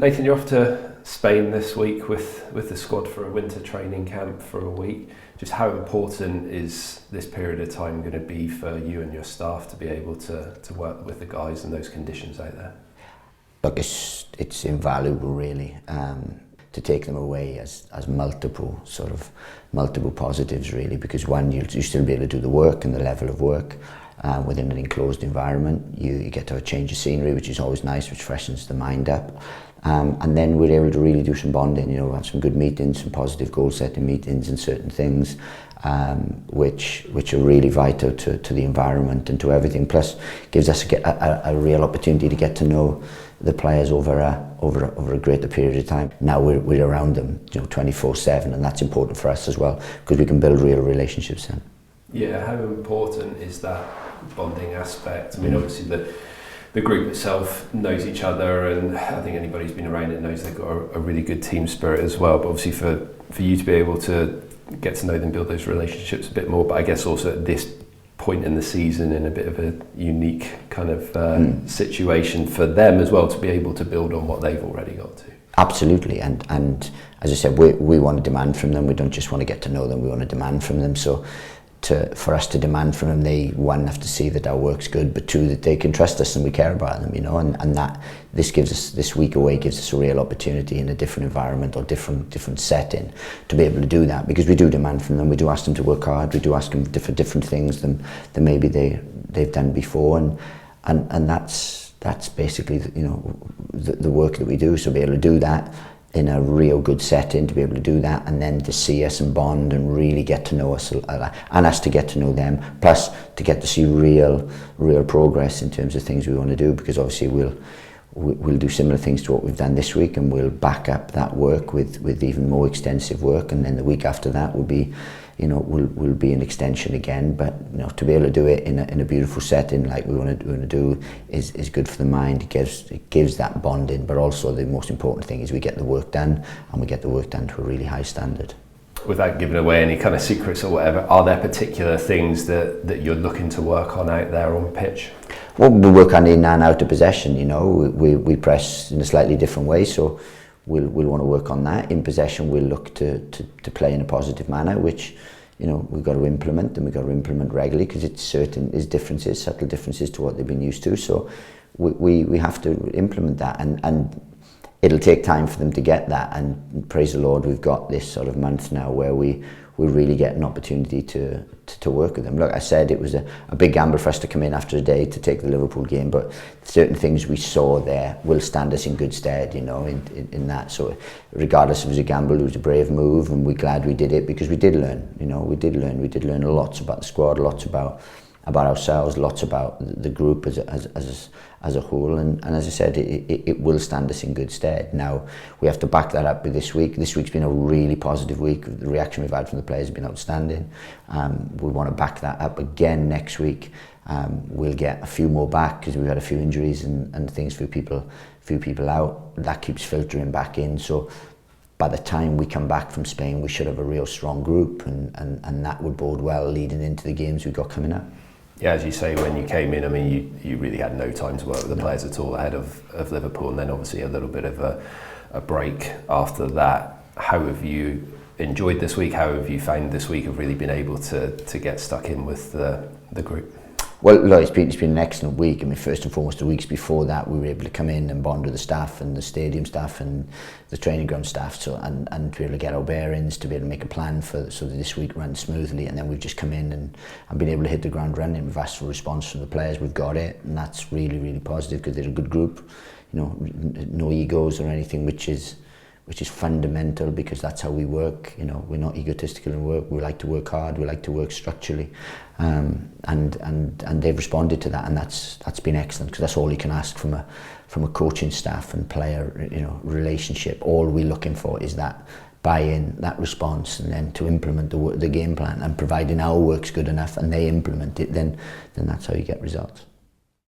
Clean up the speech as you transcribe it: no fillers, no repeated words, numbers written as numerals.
Nathan, you're off to Spain this week with the squad for a winter training camp for a week. Just how important is this period of time going to be for you and your staff to be able to work with the guys in those conditions out there? Look, it's invaluable really, to take them away as multiple positives really, because one, you still be able to do the work and the level of work within an enclosed environment. You get to have a change of scenery, which is always nice, which freshens the mind up. And then we're able to really do some bonding, have some good meetings, some positive goal-setting meetings and certain things which are really vital to the environment and to everything. Plus, gives us a real opportunity to get to know the players over a greater period of time. Now we're around them, 24/7, and that's important for us as well, because we can build real relationships then. Yeah, how important is that bonding aspect? I mean, obviously the group itself knows each other, and I think anybody who's been around it knows they've got a really good team spirit as well. But obviously for you to be able to get to know them, build those relationships a bit more, but I guess also at this point in the season in a bit of a unique kind of situation for them as well, to be able to build on what they've already got to. Absolutely, and as I said, we want to demand from them. We don't just want to get to know them, we want to demand from them. So for us to demand from them, they, one, have to see that our work's good, but two, that they can trust us and we care about them, and that this week away gives us a real opportunity in a different environment or different setting to be able to do that, because we do demand from them. We do ask them to work hard, we do ask them for different things than maybe they've done before, and that's basically the work that we do. So be able to do that in a real good setting, to be able to do that, and then to see us and bond and really get to know us, and us to get to know them, plus to get to see real progress in terms of things we want to do, because obviously we'll do similar things to what we've done this week, and we'll back up that work with even more extensive work, and then the week after that will be will be an extension again. But to be able to do it in a beautiful setting like we want to do is good for the mind. It gives that bonding, but also the most important thing is we get the work done, and we get the work done to a really high standard. Without giving away any kind of secrets or whatever, are there particular things that you're looking to work on out there on pitch? Well, we work on in and out of possession. We press in a slightly different way, so we'll want to work on that. In possession, we'll look to play in a positive manner, which we've got to implement, and we've got to implement regularly, because it's subtle differences to what they've been used to. So we have to implement that, and it'll take time for them to get that. And praise the Lord, we've got this sort of month now where we really get an opportunity to work with them. Look, I said it was a big gamble for us to come in after a day to take the Liverpool game, but certain things we saw there will stand us in good stead, in that. So regardless if it was a gamble, it was a brave move, and we're glad we did it, because we did learn. We did learn lots about the squad, lots about ourselves, lots about the group as a whole, and as I said, it will stand us in good stead. Now we have to back that up with this week. This week's been a really positive week. The reaction we've had from the players has been outstanding. We want to back that up again next week. We'll get a few more back, because we've had a few injuries and things, few people out. That keeps filtering back in. So by the time we come back from Spain, we should have a real strong group, and that would bode well leading into the games we've got coming up. Yeah, as you say, when you came in, I mean, you really had no time to work with the players at all ahead of Liverpool, and then obviously a little bit of a break after that. How have you enjoyed this week? How have you found this week of really being able to get stuck in with the group? Well, look, it's been an excellent week. I mean, first and foremost, the weeks before that, we were able to come in and bond with the staff and the stadium staff and the training ground staff, so and to be able to get our bearings, to be able to make a plan so that this week runs smoothly. And then we've just come in and been able to hit the ground running. We've asked for a response from the players. We've got it, and that's really, really positive, because they're a good group. No egos or anything, which is fundamental, because that's how we work. We're not egotistical in work. We like to work hard. We like to work structurally, and they've responded to that, and that's been excellent, because that's all you can ask from a coaching staff and player relationship. All we're looking for is that buy-in, that response, and then to implement the game plan. And providing our work's good enough and they implement it, then that's how you get results.